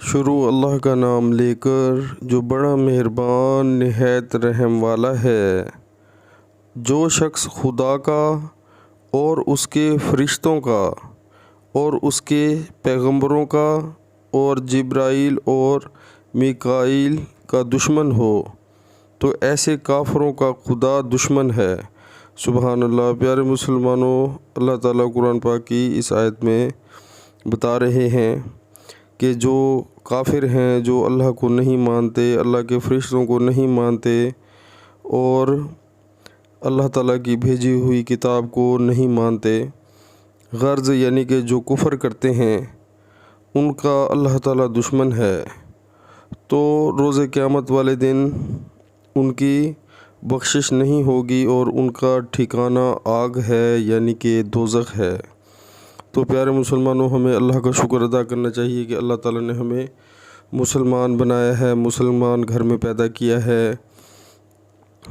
شروع اللہ کا نام لے کر جو بڑا مہربان نہایت رحم والا ہے۔ جو شخص خدا کا اور اس کے فرشتوں کا اور اس کے پیغمبروں کا اور جبرائیل اور میکائیل کا دشمن ہو تو ایسے کافروں کا خدا دشمن ہے۔ سبحان اللہ۔ پیارے مسلمانوں، اللہ تعالیٰ قرآن پاک کی اس آیت میں بتا رہے ہیں کہ جو کافر ہیں، جو اللہ کو نہیں مانتے، اللہ کے فرشتوں کو نہیں مانتے اور اللہ تعالیٰ کی بھیجی ہوئی کتاب کو نہیں مانتے، غرض یعنی کہ جو کفر کرتے ہیں، ان کا اللہ تعالیٰ دشمن ہے، تو روز قیامت والے دن ان کی بخشش نہیں ہوگی اور ان کا ٹھکانہ آگ ہے یعنی کہ دوزخ ہے۔ تو پیارے مسلمانوں، ہمیں اللہ کا شکر ادا کرنا چاہیے کہ اللہ تعالیٰ نے ہمیں مسلمان بنایا ہے، مسلمان گھر میں پیدا کیا ہے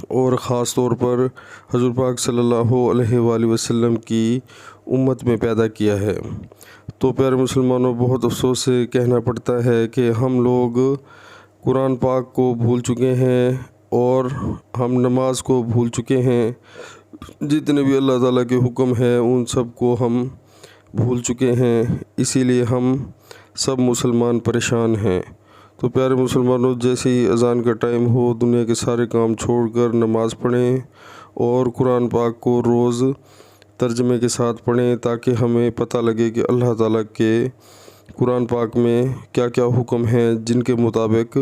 اور خاص طور پر حضور پاک صلی اللہ علیہ وآلہ وسلم کی امت میں پیدا کیا ہے۔ تو پیارے مسلمانوں، بہت افسوس سے کہنا پڑتا ہے کہ ہم لوگ قرآن پاک کو بھول چکے ہیں اور ہم نماز کو بھول چکے ہیں۔ جتنے بھی اللہ تعالیٰ کے حکم ہیں ان سب کو ہم بھول چکے ہیں، اسی لیے ہم سب مسلمان پریشان ہیں۔ تو پیارے مسلمانوں، جیسے ہی اذان کا ٹائم ہو، دنیا کے سارے کام چھوڑ کر نماز پڑھیں اور قرآن پاک کو روز ترجمے کے ساتھ پڑھیں تاکہ ہمیں پتہ لگے کہ اللہ تعالیٰ کے قرآن پاک میں کیا کیا حکم ہیں جن کے مطابق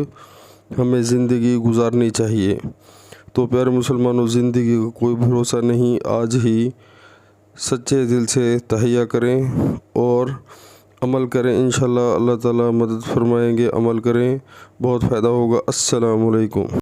ہمیں زندگی گزارنی چاہیے۔ تو پیارے مسلمانوں، زندگی کا کوئی بھروسہ نہیں، آج ہی سچے دل سے تہیہ کریں اور عمل کریں، انشاءاللہ اللہ تعالیٰ مدد فرمائیں گے۔ عمل کریں، بہت فائدہ ہوگا۔ السلام علیکم۔